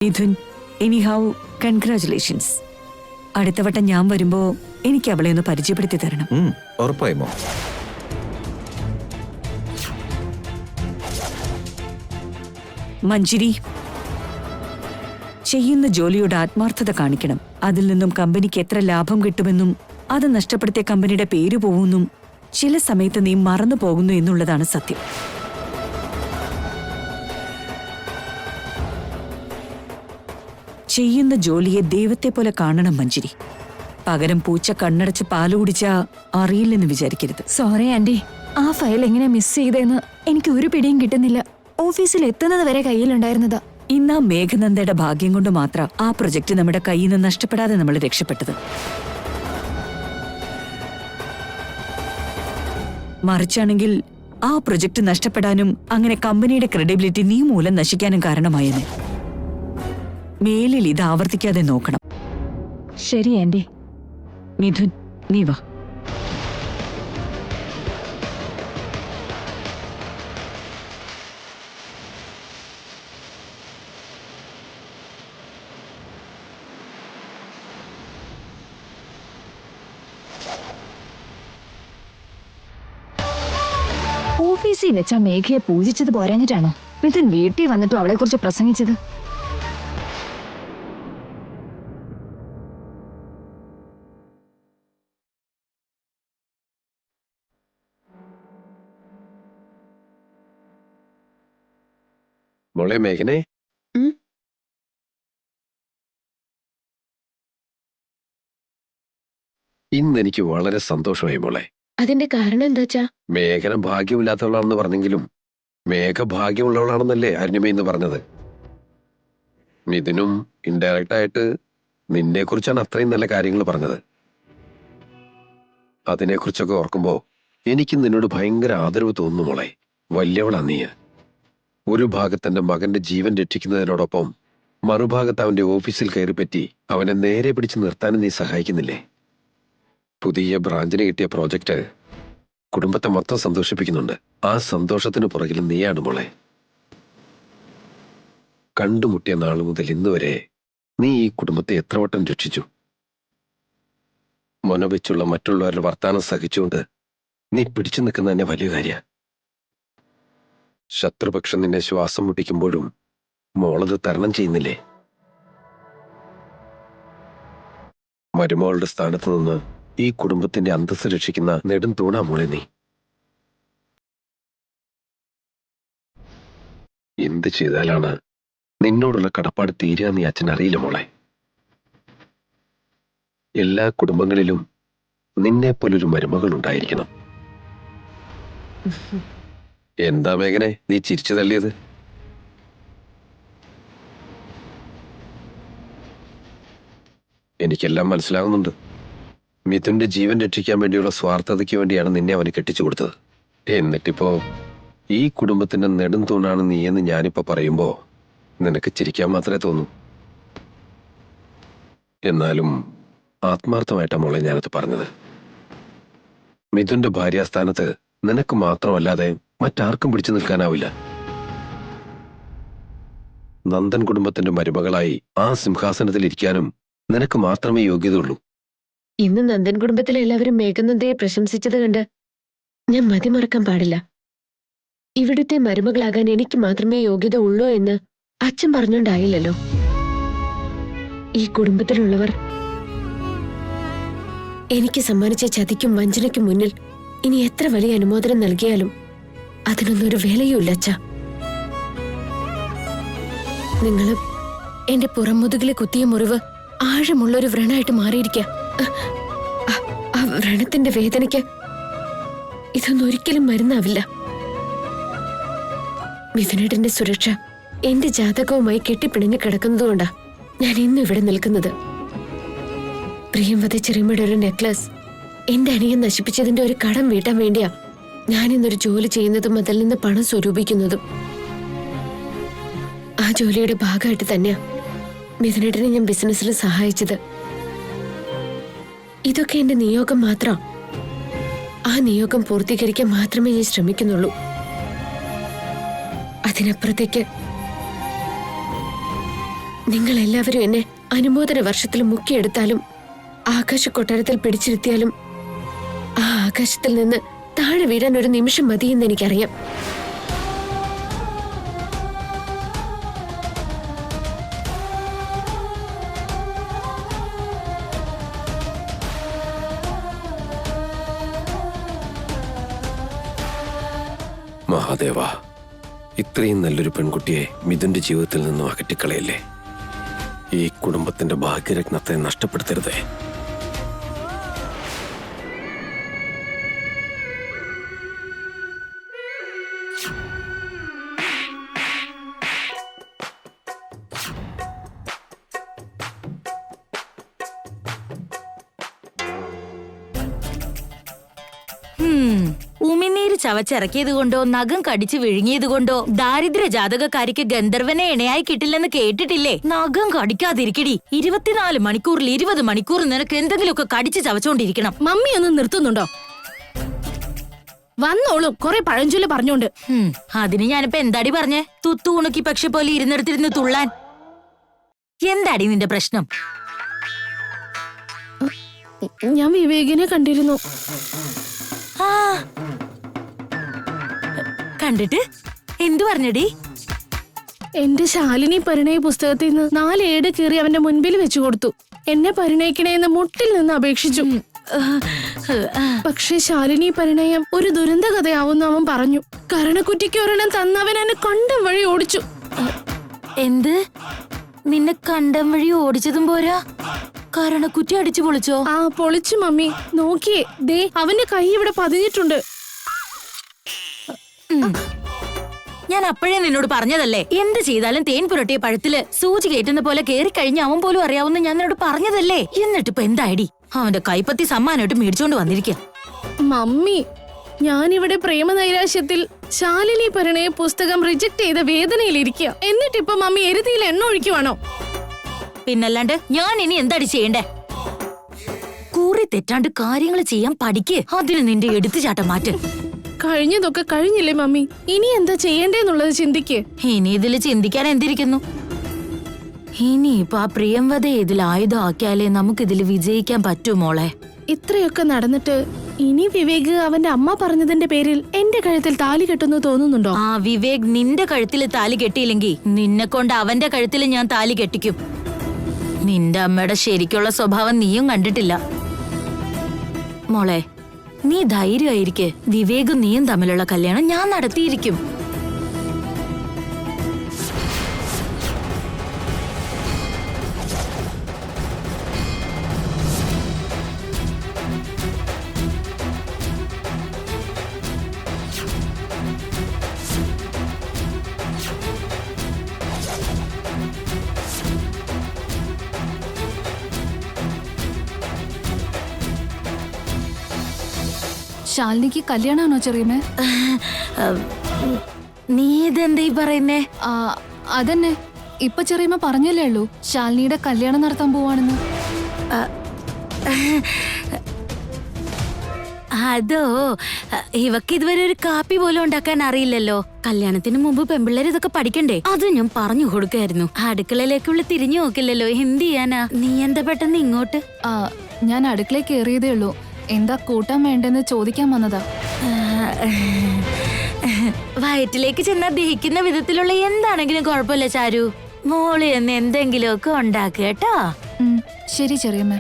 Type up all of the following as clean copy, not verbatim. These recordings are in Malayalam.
Mithun, anyhow congratulations. അടുത്ത വട്ടം ഞാൻ വരുമ്പോ എനിക്ക് അവളെ ഒന്ന് പരിചയപ്പെടുത്തി തരണം. ഉറപ്പായുമോ? മഞ്ജിരി, ചെയ്യുന്ന ജോലിയുടെ ആത്മാർത്ഥത കാണിക്കണം. അതിൽ നിന്നും കമ്പനിക്ക് എത്ര ലാഭം കിട്ടുമെന്നും അത് നഷ്ടപ്പെടുത്തിയ കമ്പനിയുടെ പേര് പോവുമെന്നും ചില സമയത്ത് നീ മറന്നു പോകുന്നു എന്നുള്ളതാണ് സത്യം. ചെയ്യുന്ന ജോലിയെ ദൈവത്തെ പോലെ കാണണം മഞ്ജിരി. പകരം പൂച്ച കണ്ണടച്ച് പാല് കുടിച്ചാ അറിയില്ലെന്ന് വിചാരിക്കരുത്. സോറി ആന്റി, ആ ഫയൽ എങ്ങനെ മിസ് ചെയ്തെന്ന് എനിക്ക് ഒരു പിടിയും കിട്ടുന്നില്ല. ഓഫീസിൽ എത്തുന്നത് വരെ കയ്യിലുണ്ടായിരുന്നതാ. ഇന്നാ മേഘനന്ദയുടെ ഭാഗ്യം കൊണ്ട് മാത്രം ആ പ്രൊജക്ട് നമ്മുടെ കയ്യിൽ നിന്ന് നഷ്ടപ്പെടാതെ നമ്മൾ രക്ഷപ്പെട്ടത്. മറിച്ചാണെങ്കിൽ ആ പ്രൊജക്ട് നഷ്ടപ്പെടാനും അങ്ങനെ കമ്പനിയുടെ ക്രെഡിബിലിറ്റി നീ മൂലം നശിക്കാനും കാരണമായെന്നെ. മേലിൽ ഇത് ആവർത്തിക്കാതെ നോക്കണം. ശരി ആന്റി. മിഥുൻ, നീ വാ. ഓഫീസിൽ വെച്ച മേഘയെ പൂജിച്ചത് പോരാഞ്ഞിട്ടാണോ മിഥുൻ വീട്ടിൽ വന്നിട്ടും അവളെ കുറിച്ച് പ്രസംഗിച്ചത്? മോളെ മേഘനെ, ഇന്ന് എനിക്ക് വളരെ സന്തോഷമായി മോളെ. അതിന്റെ കാരണം എന്താച്ചാ? മേഘന ഭാഗ്യമില്ലാത്തവളാണെന്ന് പറഞ്ഞെങ്കിലും മേഘ ഭാഗ്യമുള്ളവളാണെന്നല്ലേ അരുണിമ പറഞ്ഞത്. മിഥുനും ഇൻഡയറക്റ്റ് ആയിട്ട് നിന്നെ കുറിച്ചാണ് അത്രയും നല്ല കാര്യങ്ങൾ പറഞ്ഞത്. അതിനെക്കുറിച്ചൊക്കെ ഓർക്കുമ്പോ എനിക്ക് നിന്നോട് ഭയങ്കര ആദരവ് തോന്നുന്നു മോളെ. വലിയവളാ നീ. ഒരു ഭാഗത്ത് എന്റെ മകന്റെ ജീവൻ രക്ഷിക്കുന്നതിനോടൊപ്പം മറുഭാഗത്ത് അവന്റെ ഓഫീസിൽ കയറിപ്പറ്റി അവനെ നേരെ പിടിച്ച് നിർത്താനും നീ സഹായിക്കുന്നില്ലേ? പുതിയ ബ്രാഞ്ചിന് കിട്ടിയ പ്രോജക്റ്റ് കുടുംബത്തെ മൊത്തം സന്തോഷിപ്പിക്കുന്നുണ്ട്. ആ സന്തോഷത്തിന് പുറകിൽ നീയാണ് മോളെ. കണ്ടുമുട്ടിയ നാൾ മുതൽ ഇന്ന് വരെ നീ ഈ കുടുംബത്തെ എത്ര വട്ടം രക്ഷിച്ചു. മൊനവെച്ചുള്ള മറ്റുള്ളവരുടെ വർത്താനം സഹിച്ചുകൊണ്ട് നീ പിടിച്ചു നിൽക്കുന്ന തന്നെ വലിയ കാര്യ. ശത്രുപക്ഷം നിന്നെ ശ്വാസം മുട്ടിക്കുമ്പോഴും മോളത് തരണം ചെയ്യുന്നില്ലേ? മരുമോളുടെ സ്ഥാനത്ത് നിന്ന് ഈ കുടുംബത്തിന്റെ അന്തസ്സ് രക്ഷിക്കുന്ന നെടും തൂണാ മോളെ നീ. എന്ത് ചെയ്താലാണ് നിന്നോടുള്ള കടപ്പാട് തീരുക നീ അച്ഛൻ അറിയില്ല മോളെ. എല്ലാ കുടുംബങ്ങളിലും നിന്നെ പോലൊരു മരുമകൾ ഉണ്ടായിരിക്കണം. എന്താ മേഘനെ നീ ചിരിച്ചു തള്ളിയത്? എനിക്കെല്ലാം മനസ്സിലാകുന്നുണ്ട്. മിഥുന്റെ ജീവൻ രക്ഷിക്കാൻ വേണ്ടിയുള്ള സ്വാർത്ഥതയ്ക്ക് വേണ്ടിയാണ് നിന്നെ അവന് കെട്ടിച്ചു കൊടുത്തത്. എന്നിട്ടിപ്പോ ഈ കുടുംബത്തിന്റെ നെടും തൂണാണ് നീയെന്ന് ഞാനിപ്പോ പറയുമ്പോ നിനക്ക് ചിരിക്കാൻ മാത്രമേ തോന്നൂ. എന്നാലും ആത്മാർത്ഥമായിട്ടാ മോളെ ഞാനത് പറഞ്ഞത്. മിഥുന്റെ ഭാര്യാസ്ഥാനത്ത് നിനക്ക് മാത്രമല്ലാതെ മറ്റാർക്കും പിടിച്ചു നിൽക്കാനാവില്ല. നന്ദൻ കുടുംബത്തിന്റെ മരുമകളായി ആ സിംഹാസനത്തിൽ ഇരിക്കാനും നിനക്ക് മാത്രമേ യോഗ്യതയുള്ളൂ. ഇന്ന് നന്ദൻ കുടുംബത്തിലെ എല്ലാവരും മേഘനന്ദയെ പ്രശംസിച്ചത് കണ്ട് ഞാൻ മതിമറക്കാൻ പാടില്ല. ഇവിടുത്തെ മരുമകളാകാൻ എനിക്ക് മാത്രമേ യോഗ്യത ഉള്ളൂ എന്ന് അച്ഛൻ പറഞ്ഞോണ്ടായില്ലല്ലോ. ഈ കുടുംബത്തിലുള്ളവർ എനിക്ക് സമ്മാനിച്ച ചതിക്കും വഞ്ചനയ്ക്കും മുന്നിൽ ഇനി എത്ര വലിയ അനുമോദനം നൽകിയാലും അതിനൊന്നൊരു വിലയുമില്ല അച്ഛാ. നിങ്ങള് എന്റെ പുറംമുതുകിലെ കുത്തിയ മുറിവ് ആഴമുള്ളൊരു വ്രണായിട്ട് മാറിയിരിക്കുക. ആ വ്രണത്തിന്റെ വേദനയ്ക്ക് ഇതൊന്നും ഒരിക്കലും മരുന്നാവില്ല. മിഥുനേട്ടന്റെ സുരക്ഷ എന്റെ ജാതകവുമായി കെട്ടിപ്പിണഞ്ഞ് കിടക്കുന്നതുകൊണ്ടാ ഞാൻ ഇന്നും ഇവിടെ നിൽക്കുന്നത്. പ്രിയം വധിച്ച റിമയുടെ ഒരു നെക്ലസ് എന്റെ അനിയൻ നശിപ്പിച്ചതിന്റെ ഒരു കടം വീട്ടാൻ വേണ്ടിയാ ഞാൻ ഇന്നൊരു ജോലി ചെയ്യുന്നതും അതിൽ നിന്ന് പണം സ്വരൂപിക്കുന്നതും. ആ ജോലിയുടെ ഭാഗമായിട്ട് തന്നെയാ മിഥുനേട്ടനെ ഞാൻ ബിസിനസ്സിൽ സഹായിച്ചത്. ഇതൊക്കെ എന്റെ നിയോഗം മാത്രം. ആ നിയോഗം പൂർത്തീകരിക്കാൻ മാത്രമേ ഞാൻ ശ്രമിക്കുന്നുള്ളൂ. അതിനപ്പുറത്തേക്ക് നിങ്ങൾ എല്ലാവരും എന്നെ അനുമോദന വർഷത്തിൽ മുക്കിയെടുത്താലും ആകാശ കൊട്ടാരത്തിൽ പിടിച്ചിരുത്തിയാലും ആ ആകാശത്തിൽ നിന്ന് താഴെ വീഴാൻ ഒരു നിമിഷം മതിയെന്ന് എനിക്കറിയാം. മഹാദേവ, ഇത്രയും നല്ലൊരു പെൺകുട്ടിയെ മിഥുന്റെ ജീവിതത്തിൽ നിന്നും അകറ്റിക്കളയല്ലേ. ഈ കുടുംബത്തിന്റെ ഭാഗ്യരത്നത്തെ നഷ്ടപ്പെടുത്തരുതേ. ഉമിനീര് ചവച്ചിറക്കിയത് കൊണ്ടോ നഖം കടിച്ചു വിഴുങ്ങിയത് കൊണ്ടോ ദാരിദ്ര്യ ജാതകക്കാരിക്ക് ഗന്ധർവനെ ഇണയായി കിട്ടില്ലെന്ന് കേട്ടിട്ടില്ലേ? നഖം കടിക്കാതിരിക്കടി. 24 മണിക്കൂറിൽ 20 മണിക്കൂർ നിനക്ക് എന്തെങ്കിലുമൊക്കെ കടിച്ചു ചവച്ചോണ്ടിരിക്കണം. മമ്മി ഒന്ന് നിർത്തുന്നുണ്ടോ? വന്നോളും കൊറേ പഴഞ്ചൊല്ല് പറഞ്ഞോണ്ട്. അതിന് ഞാനിപ്പോ എന്താടി പറഞ്ഞേ? തുത്തു ഉണക്കി പക്ഷെ പോലെ ഇരുന്നിടത്തിരുന്ന് തുള്ളാൻ. എന്താടി നിന്റെ പ്രശ്നം? ഞാൻ വിവേകിനെ കണ്ടിരുന്നു. ആ കണ്ടിട്ട് എന്തു പറഞ്ഞടി? എന്റെ ശാലിനി പരിണയ പുസ്തകത്തിൽ നിന്ന് 4 ഏട് കീറി അവന്റെ മുൻപിൽ വെച്ചു കൊടുത്തു. എന്നെ പരിണയിക്കണേന്ന് മുട്ടിൽ നിന്ന് അപേക്ഷിച്ചു. പക്ഷെ ശാലിനി പരിണയം ഒരു ദുരന്ത കഥയാവുന്ന അവൻ പറഞ്ഞു. കരണക്കുറ്റിക്ക് ഒരെണ്ണം തന്നവൻ എന്നെ കണ്ടം വഴി ഓടിച്ചു. എന്ത്? നിന്നെ കണ്ടം വഴി ഓടിച്ചതും പോരാ, കരണക്കുറ്റി അടിച്ചു പൊളിച്ചോ? ആ പൊളിച്ചു മമ്മി. നോക്കിയേ, ദേ അവന്റെ കൈ ഇവിടെ പതിഞ്ഞിട്ടുണ്ട്. ഞാൻ അപ്പോഴേ നിന്നോട് പറഞ്ഞതല്ലേ, എന്ത് ചെയ്താലും തേൻ പുരട്ടിയ പഴത്തില് സൂചി കയറ്റുന്ന പോലെ കേറിക്കഴിഞ്ഞ അവൻ പോലും അറിയാവുന്ന ഞാൻ നിന്നോട് പറഞ്ഞതല്ലേ. എന്നിട്ടിപ്പോ എന്തായിടി? അവന്റെ കൈപ്പത്തി സമ്മാനമായിട്ട് മേടിച്ചോണ്ട് വന്നിരിക്കുക. മമ്മി, ഞാനിവിടെ പ്രേമനൈരാശ്യത്തിൽ ശാലിനി പരിണയ പുസ്തകം റിജക്ട് ചെയ്ത വേദനയിലിരിക്കുക. എന്നിട്ടിപ്പോ മമ്മി എരുതിയിൽ എണ്ണ ഒഴിക്കുവാണോ? പിന്നല്ലാണ്ട് ഞാൻ ഇനി എന്താടി ചെയ്യണ്ടേ? കൂറി തെറ്റാണ്ട് കാര്യങ്ങൾ ചെയ്യാൻ പഠിക്ക്. അതിന് നിന്റെ എടുത്തുചാട്ടം മാറ്റ്. കഴിഞ്ഞതൊക്കെ കഴിഞ്ഞില്ലേ മമ്മി? ഇനി എന്താ ചെയ്യണ്ടേന്നുള്ളത് ചിന്തിക്ക്. ഇനി ഇതില് ചിന്തിക്കാൻ എന്തിരിക്കുന്നു? ഇനിയിപ്പൊ ആ പ്രിയംവത ഇതിൽ ആയുധമാക്കിയാലേ നമുക്കിതില് വിജയിക്കാൻ പറ്റൂ മോളെ. ഇത്രയൊക്കെ നടന്നിട്ട് ഇനി വിവേക് അവന്റെ അമ്മ പറഞ്ഞതിന്റെ പേരിൽ എന്റെ കഴുത്തിൽ താലി കെട്ടുന്നു തോന്നുന്നുണ്ടോ? ആ വിവേക് നിന്റെ കഴുത്തിൽ താലി കെട്ടിയില്ലെങ്കിൽ നിന്നെ കൊണ്ട് അവന്റെ കഴുത്തിൽ ഞാൻ താലി കെട്ടിക്കും. നിന്റെ അമ്മയുടെ ശരിക്കുള്ള സ്വഭാവം നീയും കണ്ടിട്ടില്ല മോളെ. നീ ധൈര്യമായിരിക്കെ. വിവേകും നീയും തമ്മിലുള്ള കല്യാണം ഞാൻ നടത്തിയിരിക്കും. ശാലിനിക്ക് കല്യാണമാണോ ചെറിയമ്മേ? നീ ഇതെന്താ ഈ പറയുന്നേ? അതന്നെ, ഇപ്പൊ ചെറിയമ്മ പറഞ്ഞല്ലേ ഉള്ളൂ ശാലിനിയുടെ കല്യാണം നടത്താൻ പോവാണെന്ന്. അതോ, ഇവക്ക് ഇതുവരെ ഒരു കാപ്പി പോലും ഉണ്ടാക്കാൻ അറിയില്ലല്ലോ. കല്യാണത്തിന് മുമ്പ് പെമ്പിള്ളേർ ഇതൊക്കെ പഠിക്കണ്ടേ? അത് ഞാൻ പറഞ്ഞു കൊടുക്കായിരുന്നു. അടുക്കളയിലേക്കുള്ള തിരിഞ്ഞു നോക്കില്ലല്ലോ. എന്ത് ചെയ്യാനാ? നീ എന്താ പെട്ടെന്ന് ഇങ്ങോട്ട്? ഞാൻ അടുക്കളയിൽ കയറിയതേ ഉള്ളൂ. എന്താ കൂട്ടാൻ വേണ്ടെന്ന് ചോദിക്കാൻ വന്നതാ. വയറ്റിലേക്ക് ചെന്നാൽ ദഹിക്കുന്ന വിധത്തിലുള്ള എന്താണെങ്കിലും കുഴപ്പമില്ല ചാരു. മോള് എന്ന് എന്തെങ്കിലുമൊക്കെ ഉണ്ടാക്കുക കേട്ടോ. ശരി ചെറിയമ്മ.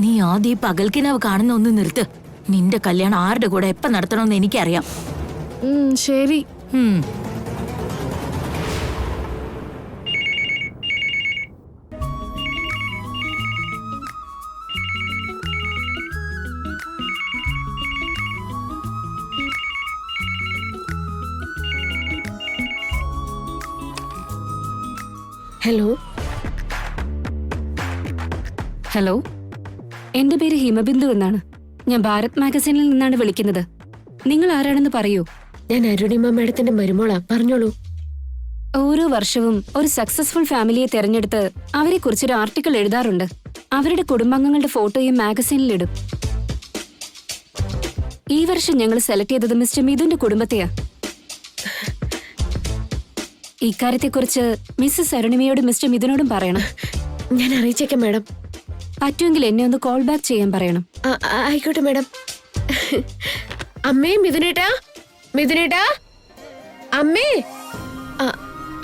നീ ആദ്യം പകൽക്കിനവ് കാണുന്ന ഒന്ന് നിർത്ത്. നിന്റെ കല്യാണം ആരുടെ കൂടെ എപ്പ നടത്തണമെന്ന് എനിക്കറിയാം. ശരി. ഹലോ. ഹലോ, എന്റെ പേര് ഹിമബിന്ദു എന്നാണ്. ഞാൻ ഭാരത് മാഗസീനിൽ നിന്നാണ് വിളിക്കുന്നത്. നിങ്ങൾ ആരാണെന്ന് പറയൂ. ഞാൻ അരുണിമ മാഡത്തിന്റെ മരുമോളാ. പറഞ്ഞോളൂ. ഓരോ വർഷവും ഒരു സക്സസ്ഫുൾ ഫാമിലിയെ തെരഞ്ഞെടുത്ത് അവരെ കുറിച്ചൊരു ആർട്ടിക്കിൾ എഴുതാറുണ്ട്. അവരുടെ കുടുംബാംഗങ്ങളുടെ ഫോട്ടോയും മാഗസീനിലിടും. ഈ വർഷം ഞങ്ങൾ സെലക്ട് ചെയ്തത് മിസ്റ്റർ മിഥുന്റെ കുടുംബത്തെയാ. ഇക്കാര്യത്തെക്കുറിച്ച് മിസ്സസ് അരുണിമയോട് മിസ്റ്റർ മിഥുനോടും പറയണം. ഞാൻ അറിയിച്ചേക്കാം മാഡം. പറ്റുമെങ്കിൽ എന്നെ ഒന്ന് കോൾ ബാക്ക് ചെയ്യാൻ പറയണം. ആയിക്കോട്ടെ മാഡം. അമ്മേ, മിഥുനേട്ടാ, മിഥുനേട്ടാ, അമ്മേ,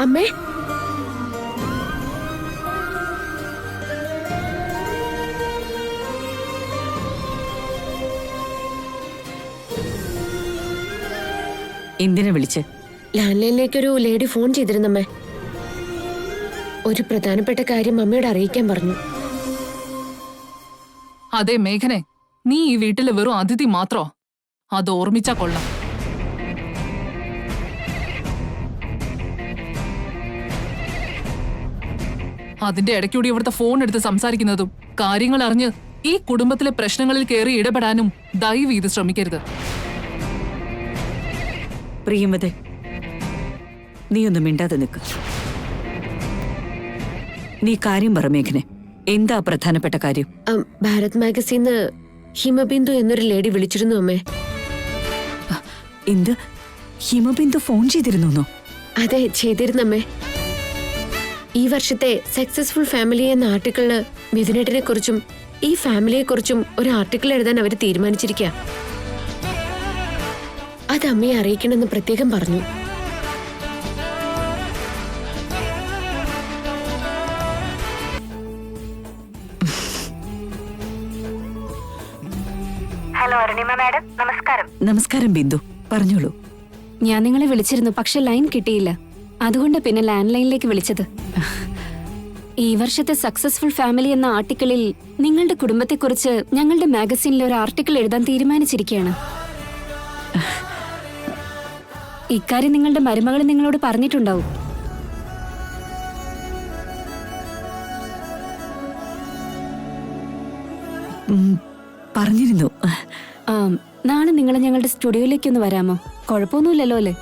അമ്മേ. എന്തിനാ വിളിച്ച്? ലാൻഡ് ലൈനിലേക്കൊരു ലേഡി ഫോൺ ചെയ്തിരുന്നമ്മേ. ഒരു പ്രധാനപ്പെട്ട കാര്യം അമ്മയോട് അറിയിക്കാൻ പറഞ്ഞു. അതെ മേഘനെ, നീ ഈ വീട്ടിലെ വെറും അതിഥി മാത്രോ? അത് ഓർമ്മിച്ചാ കൊള്ളാം. അതിന്റെ ഇടയ്ക്കൂടി ഇവിടുത്തെ ഫോൺ എടുത്ത് സംസാരിക്കുന്നതും കാര്യങ്ങൾ അറിഞ്ഞ് ഈ കുടുംബത്തിലെ പ്രശ്നങ്ങളിൽ കയറി ഇടപെടാനും ദയവ് ചെയ്ത് ശ്രമിക്കരുത്. പ്രിയമതെ, നീ ഒന്നും മിണ്ടാതെ നിൽക്ക്. നീ കാര്യം പറ മേഘനെ, എന്താ പ്രധാനപ്പെട്ട കാര്യം? ഭാരത് മാഗസീന്ന് ഹിമബിന്ദു എന്നൊരു ലേഡി വിളിച്ചിരുന്നു അമ്മേ. എന്ത്? ഹിമബിന്ദു ഫോൺ ചെയ്തിരുന്നോ? അതെ, ചെയ്തിരുന്നമ്മേ. ഈ വർഷത്തെ സക്സസ്ഫുൾ ഫാമിലി എന്ന ആർട്ടിക്കിളില് മിഥുനേട്ടനെ കുറിച്ചും ഈ ഫാമിലിയെ കുറിച്ചും ഒരു ആർട്ടിക്കിൾ എഴുതാൻ അവർ തീരുമാനിച്ചിരിക്കുക. അത് അമ്മയെ അറിയിക്കണമെന്ന് പ്രത്യേകം പറഞ്ഞു. ഹലോ അരുണിമ മാഡം, നമസ്കാരം. നമസ്കാരം ബിന്ദു, പറഞ്ഞോളൂ. ഞാൻ നിങ്ങളെ വിളിച്ചിരുന്നു, പക്ഷെ ലൈൻ കിട്ടിയില്ല. അതുകൊണ്ട് പിന്നെ ലാൻഡ് ലൈനിലേക്ക് വിളിച്ചത്. ഈ വർഷത്തെ സക്സസ്ഫുൾ ഫാമിലി എന്ന ആർട്ടിക്കിളിൽ നിങ്ങളുടെ കുടുംബത്തെക്കുറിച്ച് ഞങ്ങളുടെ മാഗസീനിൽ ഒരു ആർട്ടിക്കിൾ എഴുതാൻ തീരുമാനിച്ചിരിക്കുകയാണ്. ഇക്കാര്യം നിങ്ങളുടെ മരുമകൾ നിങ്ങളോട് പറഞ്ഞിട്ടുണ്ടാവും. പറഞ്ഞിരുന്നു. നാളെ നിങ്ങൾ ഞങ്ങളുടെ സ്റ്റുഡിയോയിലേക്കൊന്ന് വരാമോ? കുഴപ്പമൊന്നുമില്ലല്ലോ അല്ലേ?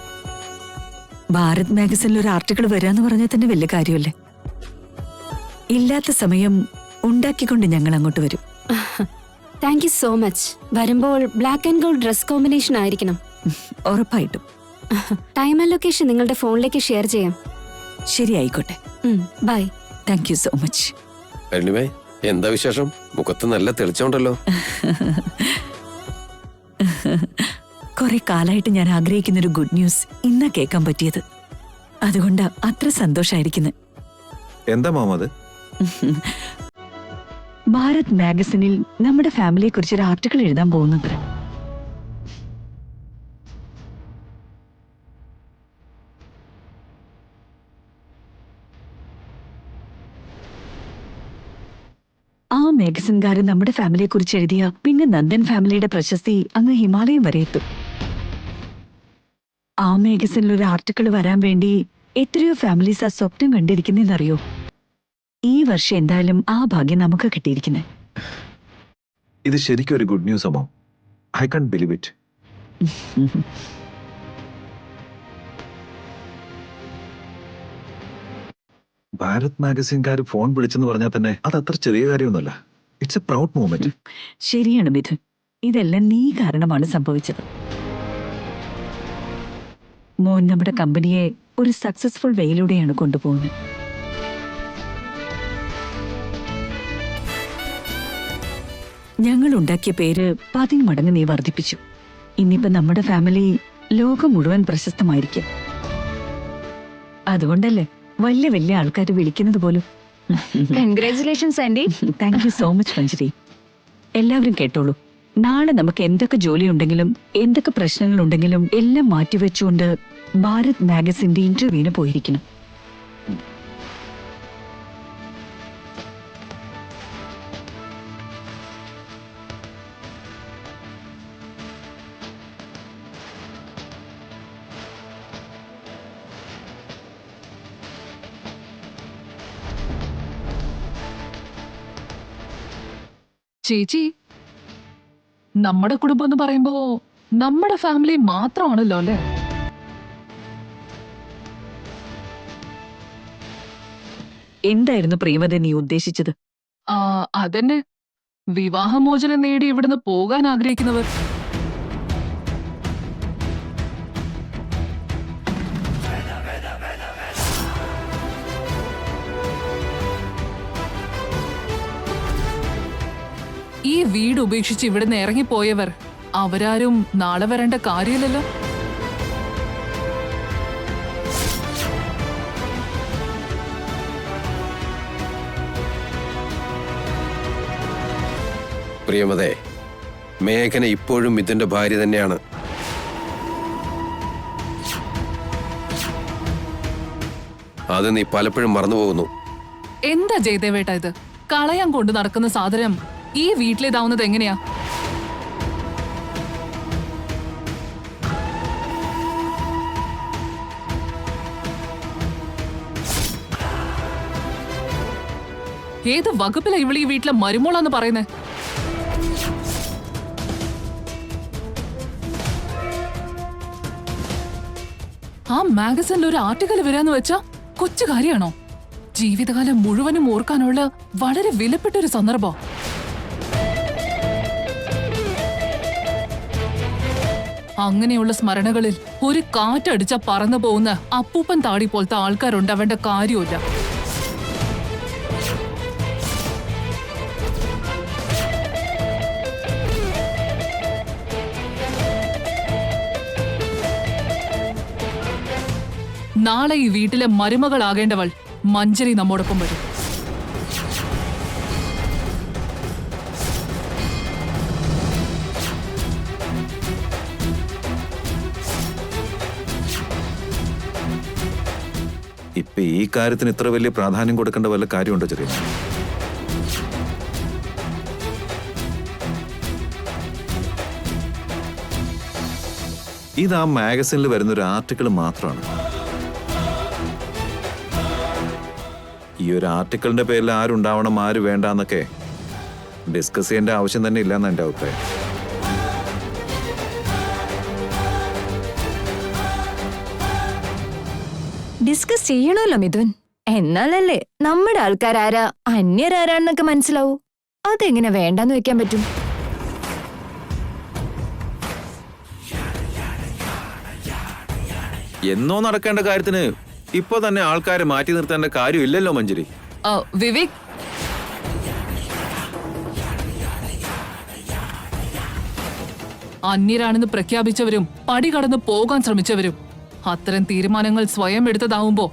ഭാരത് മാഗസിനിൽ ഒരു ആർട്ടിക്കിൾ വരാന്ന് പറഞ്ഞാൽ തന്നെ വലിയ കാര്യമല്ലേ? ഇല്ലാത്ത സമയം ഉണ്ടാക്കിക്കൊണ്ട് ഞങ്ങൾ അങ്ങോട്ട് വരും. Thank you so much. വരുമ്പോൾ black and gold dress combination ആയിരിക്കണം. ഉറപ്പായിട്ടും. ടൈം ആൻഡ് ലൊക്കേഷൻ നിങ്ങളുടെ ഫോണിലേക്ക് ഷെയർ ചെയ്യാം. ശരി, ആയിക്കോട്ടെ. Bye. Thank you so much. അരുണിമേ, എന്താ വിശേഷം? മുഖത്ത് നല്ല തെളിച്ചോണ്ടല്ലോ. കുറെ കാലായിട്ട് ഞാൻ ആഗ്രഹിക്കുന്ന ഒരു ഗുഡ് ന്യൂസ് ഇന്നാ കേൾക്കാൻ പറ്റിയത്. അതുകൊണ്ടാ അത്ര സന്തോഷായിരിക്കുന്നത്. എന്താ മാമത്? ഭാരത് മാഗസിനിൽ നമ്മുടെ ഫാമിലിയെ കുറിച്ച് ഒരു ആർട്ടിക്കിൾ എഴുതാൻ പോകുന്നുണ്ട്. ആ മാഗസിൻകാരൻ നമ്മുടെ ഫാമിലിയെ കുറിച്ച് എഴുതിയ പിന്നെ നന്ദൻ ഫാമിലിയുടെ പ്രശസ്തി അങ്ങ് ഹിമാലയം വരെ എത്തും. ആ മാഗസിനിൽ ഒരു ആർട്ടിക്കിൾ വരാൻ വേണ്ടി എത്രയോ ഫാമിലീസ് ആ സ്വപ്നം കണ്ടിരിക്കുന്നറിയോ? ഈ വർഷം എന്തായാലും ആ ഭാഗ്യം നമുക്ക് കിട്ടിയിരിക്കുന്നത്. ഇത് ശരിക്കും ഒരു ഗുഡ് ന്യൂസ് അമ്മോ. I can't believe it. Bharat മാഗസിൻകാർ ഫോൺ വിളിച്ചെന്ന് പറഞ്ഞാൽ തന്നെ അത് അത്ര ചെറിയ കാര്യമൊന്നുമല്ല. It's a proud moment. ശരിയാണ് മിഥുൻ, ഇതെല്ലാം നീ കാരണമാണ് സംഭവിച്ചത്. മോൻ നമ്മുടെ കമ്പനിയെ ഒരു സക്സസ്ഫുൾ വേയിലൂടെയാണ് കൊണ്ടുപോകുന്നത്. ഞങ്ങൾ ഉണ്ടാക്കിയ പേര് 10 മടങ്ങ് നീ വർദ്ധിപ്പിച്ചു. ഇനിയിപ്പോ നമ്മുടെ ഫാമിലി ലോകം മുഴുവൻ പ്രശസ്തമായിരിക്കും. അതുകൊണ്ടല്ലേ വലിയ വലിയ ആൾക്കാർ വിളിക്കുന്നത് പോലും. Congratulations aunty. Thank you so much Manjari. എല്ലാവരും കേട്ടോളൂ, നാളെ നമുക്ക് എന്തൊക്കെ ജോലി ഉണ്ടെങ്കിലും എന്തൊക്കെ പ്രശ്നങ്ങൾ ഉണ്ടെങ്കിലും എല്ലാം മാറ്റിവെച്ചുകൊണ്ട് ഭാരത് മാഗസിന്റെ ഇന്റർവ്യൂവിന് പോയിരിക്കണം. ചേച്ചി, നമ്മുടെ കുടുംബം എന്ന് പറയുമ്പോ നമ്മുടെ ഫാമിലി മാത്രമാണല്ലോ അല്ലേ? എന്തായിരുന്നു പ്രിയമത നീ ഉദ്ദേശിച്ചത്? അതെന്നെ, വിവാഹമോചനം നേടി ഇവിടുന്ന് പോകാൻ ആഗ്രഹിക്കുന്നവർ. ഈ വീട് ഉപേക്ഷിച്ച് ഇവിടുന്ന് ഇറങ്ങിപ്പോയവർ അവരാരും നാളെ വരേണ്ട കാര്യമില്ലല്ലോ. പ്രിയമതേ, മേഘന ഇപ്പോഴും മിഥുന്റെ ഭാര്യ തന്നെയാണ്. അത് നീ പലപ്പോഴും മറന്നുപോകുന്നു. എന്താ ജയദേവേട്ട ഇത്? കളയാൻ കൊണ്ട് നടക്കുന്ന സാധനം ഈ വീട്ടിലേതാവുന്നത് എങ്ങനെയാ? ഏത് വകുപ്പിലാ ഇവളീ വീട്ടിലെ മരുമോളാന്ന് പറയുന്നേ? ആ മാഗസിനിൽ ഒരു ആർട്ടിക്കൽ വരാന്ന് വെച്ചാ കൊച്ചു കാര്യമാണോ? ജീവിതകാലം മുഴുവനും ഓർക്കാനുള്ള വളരെ വിലപ്പെട്ട ഒരു സന്ദർഭം. അങ്ങനെയുള്ള സ്മരണകളിൽ ഒരു കാറ്റടിച്ച പറന്നു പോകുന്ന അപ്പൂപ്പൻ താടി പോലത്തെ ആൾക്കാരുണ്ടാവേണ്ട കാര്യമില്ല. നാളെ ഈ വീട്ടിലെ മരുമകളാകേണ്ടവൾ മഞ്ജരി നമ്മോടൊപ്പം വരും. ഇപ്പൊ ഈ കാര്യത്തിന് ഇത്ര വലിയ പ്രാധാന്യം കൊടുക്കേണ്ട വല്ല കാര്യമുണ്ടോ ചെറിയ? ഇത് ആ മാഗസിനിൽ വരുന്ന ഒരു ആർട്ടിക്കിൾ മാത്രമാണ്. ഈ ഒരു ആർട്ടിക്കിളിന്റെ പേരിൽ ആരുണ്ടാവണം ആര് വേണ്ടെന്നൊക്കെ ഡിസ്കസ് ചെയ്യേണ്ട ആവശ്യം തന്നെ ഇല്ലെന്ന് എൻ്റെ അഭിപ്രായം. ഡിസ്കസ് ചെയ്യണമല്ലോ മിഥുൻ. എന്നാലല്ലേ നമ്മുടെ ആൾക്കാരാരാ അന്യരാരാന്നൊക്കെ മനസ്സിലാവൂ. അതെങ്ങനെ വേണ്ടാന്ന് വെക്കാൻ പറ്റും? എന്നോ നടക്കേണ്ട കാര്യത്തിന് ഇപ്പൊ തന്നെ ആൾക്കാരെ മാറ്റി നിർത്തേണ്ട കാര്യമില്ലല്ലോ മഞ്ജരി. വിവേക്, അന്യരാണെന്ന് പ്രഖ്യാപിച്ചവരും പടി കടന്ന് പോകാൻ ശ്രമിച്ചവരും അത്തരം തീരുമാനങ്ങൾ സ്വയം എടുത്തതാവുമ്പോ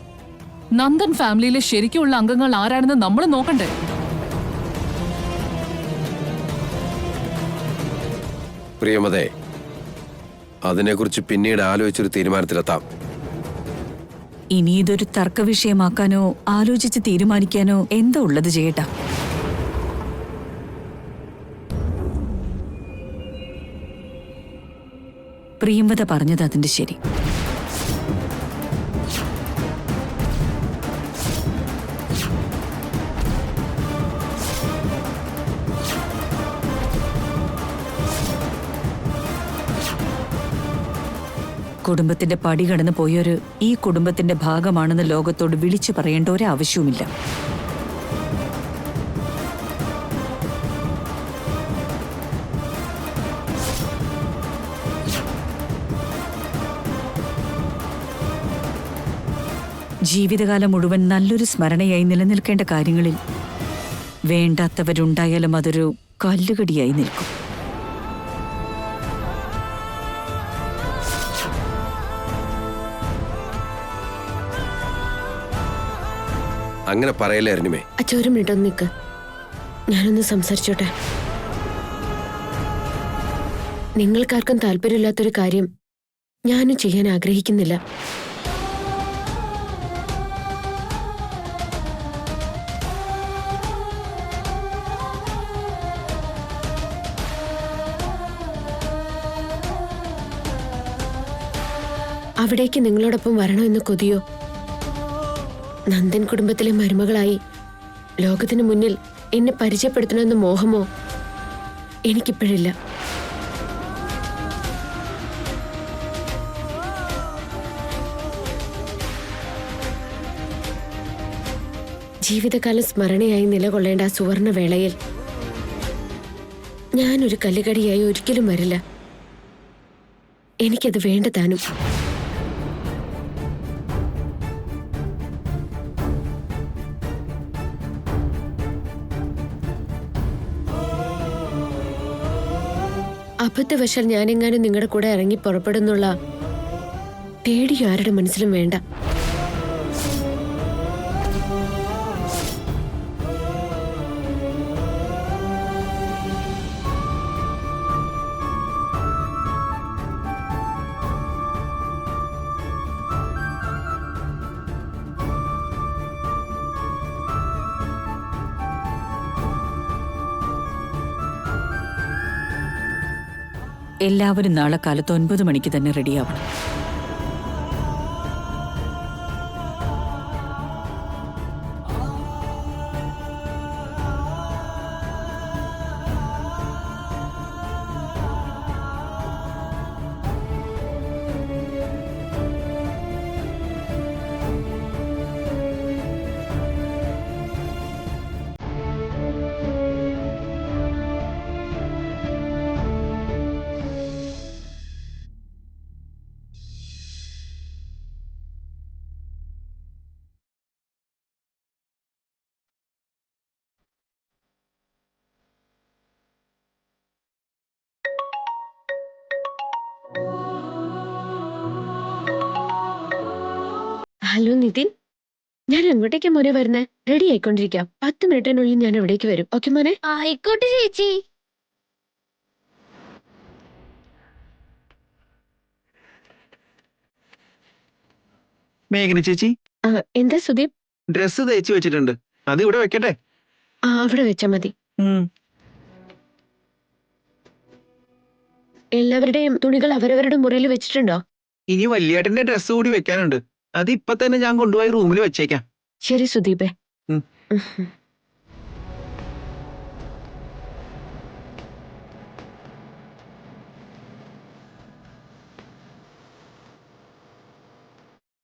നന്ദൻ ഫാമിലിയിലെ ശരിക്കുള്ള അംഗങ്ങൾ ആരാണെന്ന് നമ്മൾ നോക്കണ്ടേ? പ്രിയമതേ, അതിനെക്കുറിച്ച് പിന്നീട് ആലോചിച്ചൊരു തീരുമാനത്തിലെത്താം. ഇനി ഇതൊരു തർക്ക വിഷയമാക്കാനോ ആലോചിച്ച് തീരുമാനിക്കാനോ എന്താ ഉള്ളത് ചെയ്യട്ടാ? പ്രിയംവത പറഞ്ഞത് അതിന്റെ ശരി. കുടുംബത്തിന്റെ പടി കടന്നു പോയൊരു ഈ കുടുംബത്തിന്റെ ഭാഗമാണെന്ന് ലോകത്തോട് വിളിച്ചു പറയേണ്ട ഒരാവശ്യവുമില്ല. ജീവിതകാലം മുഴുവൻ നല്ലൊരു സ്മരണയായി നിലനിൽക്കേണ്ട കാര്യങ്ങളിൽ വേണ്ടാത്തവരുണ്ടായാലും അതൊരു കല്ലുകടിയായി നിൽക്കും. അങ്ങനെ പറയല്ലേ അരുണിമേ. അച്ചോരും മിനിറ്റ് നിൽക്ക്, ഞാനൊന്ന് സംസാരിച്ചോട്ടെ. നിങ്ങൾക്കാർക്കും താല്പര്യമില്ലാത്തൊരു കാര്യം ഞാനും ചെയ്യാൻ ആഗ്രഹിക്കുന്നില്ല. അവിടേക്ക് നിങ്ങളോടൊപ്പം വരണമെന്ന് കൊതിയോ, നന്ദൻ കുടുംബത്തിലെ മരുമകളായി ലോകത്തിന് മുന്നിൽ എന്നെ പരിചയപ്പെടുത്തണമെന്ന് മോഹമോ എനിക്കിപ്പോഴില്ല. ജീവിതകാലം സ്മരണയായി നിലകൊള്ളേണ്ട ആ സുവർണ വേളയിൽ ഞാനൊരു കല്ലുകടിയായി ഒരിക്കലും വരില്ല. എനിക്കത് വേണ്ട താനും. അബദ്ധവശാൽ ഞാനെങ്ങാനും നിങ്ങളുടെ കൂടെ ഇറങ്ങി പുറപ്പെടുന്നുള്ള പേടി ആരുടെ മനസ്സിലും വേണ്ട. എല്ലാവരും നാളെ കാലത്ത് 9 മണിക്ക് തന്നെ റെഡിയാവണം. ഹലോ നിതിൻ, ഞാൻ എങ്ങോട്ടേക്കാ മോനെ വരുന്നേ? റെഡി ആയിക്കൊണ്ടിരിക്കാം. 10 മിനിറ്റിനുള്ളിൽ ഞാൻ ഇവിടേക്ക് വരും. ഓക്കെ മോനെ? ആയിക്കോട്ടെ ചേച്ചി. മേഘന ചേച്ചി, എന്താ സുദീപ്? ഡ്രസ്സ് തയ്ച്ചു വെച്ചിട്ടുണ്ട്, അത് ഇവിടെ വെക്കട്ടെ? അവിടെ വെച്ചാ മതി. എല്ലാവരുടെയും തുണികൾ അവരവരുടെ മുറിയിൽ വെച്ചിട്ടുണ്ടോ? ഇനി വല്യേട്ടന്റെ ഡ്രസ്സ് കൂടി വെക്കാനുണ്ട്, അത് ഇപ്പൊ തന്നെ ഞാൻ കൊണ്ടുപോയി റൂമിൽ വെച്ചേക്കാം. ശരി സുദീപേ.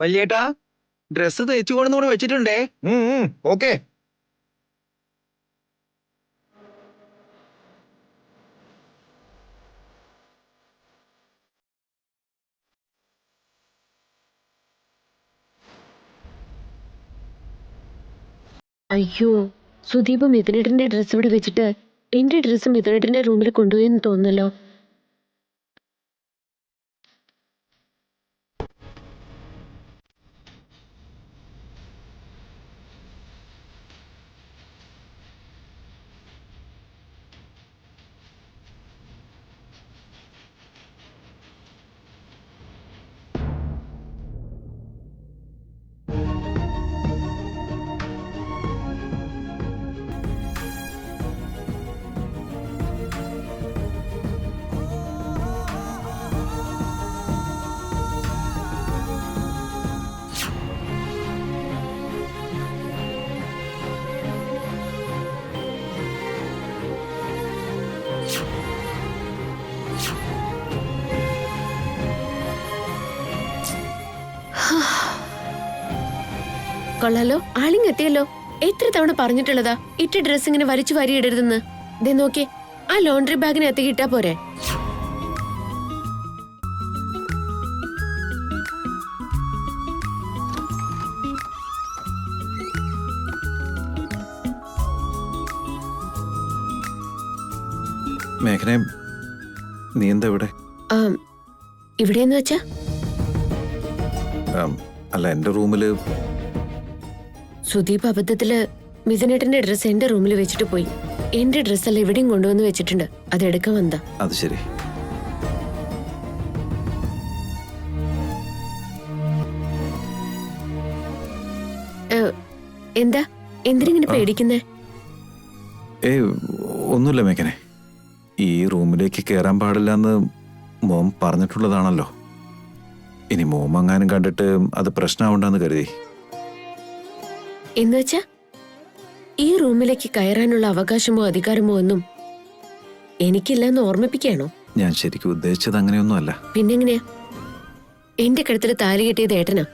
വല്യേട്ടാ, ഡ്രസ്സ് തയ്ച്ചു കൊണ്ടുകൂടെ വെച്ചിട്ടുണ്ടേ. ഓക്കെ. അയ്യോ, സുദീപ് മിഥുനേട്ടന്റെ ഡ്രസ്സ് ഇവിടെ വെച്ചിട്ട് എന്റെ ഡ്രസ്സ് മിഥുനേട്ടന്റെ റൂമിൽ കൊണ്ടുപോയെന്ന് തോന്നുന്നല്ലോ. കൊള്ളാലോ, ആളിങ്ങെത്തിയല്ലോ. എത്ര തവണ പറഞ്ഞിട്ടുള്ളതാ ഇട്ട ഡ്രസ് ഇങ്ങനെ വലിച്ചു വാരി ഇടരുതെന്ന്. ദേ നോക്കി, ആ ലോണ്ടറി ബാഗിനകത്ത് ഇട്ടാ പോരെ. മേഘനെ, നീ എന്താ ഇവിടെ? ഇവിടെന്ന് വെച്ചാ? അല്ല, എന്റെ റൂമില്. സുദീപ് അബദ്ധത്തില് മിഥുനേട്ടന്റെ ഡ്രസ് എന്റെ റൂമിൽ വെച്ചിട്ട് പോയി. എന്റെ ഡ്രസ്സല്ല ഇവിടെയും കൊണ്ടുവന്ന് വെച്ചിട്ടുണ്ട്, അത് എടുക്കാൻ വന്നതാ. അത് ശരി. എന്താ, എന്തിനിങ്ങനെ പേടിക്കുന്നേ? ഒന്നുമില്ല മേഘനെ, ഈ റൂമിലേക്ക് കയറാൻ പാടില്ലെന്ന് മോം പറഞ്ഞിട്ടുള്ളതാണല്ലോ. ഇനി മോം അങ്ങാനും കണ്ടിട്ട് അത് പ്രശ്നമാവണ്ടെന്ന് കരുതി. എന്നുവെച്ചാ ഈ റൂമിലേക്ക് കയറാനുള്ള അവകാശമോ അധികാരമോ ഒന്നും എനിക്കില്ലെന്ന് ഓർമ്മിപ്പിക്കാണോ? ഞാൻ ശരിക്കും ഉദ്ദേശിച്ചത് അങ്ങനെയൊന്നും അല്ല. പിന്നെങ്ങനെയാ? എന്റെ കഴുത്തിൽ താലി കെട്ടിയത് ഏട്ടനാ,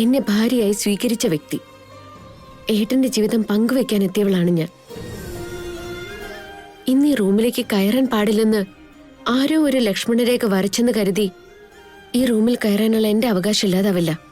എന്നെ ഭാര്യയായി സ്വീകരിച്ച വ്യക്തി. ഏട്ടന്റെ ജീവിതം പങ്കുവെക്കാൻ എത്തിയവളാണ് ഞാൻ. ഇന്ന് ഈ റൂമിലേക്ക് കയറാൻ പാടില്ലെന്ന് ആരോ ഒരു ലക്ഷ്മണരേഖ വരച്ചെന്ന് കരുതി ഈ റൂമിൽ കയറാനുള്ള എന്റെ അവകാശം ഇല്ലാതാവില്ല.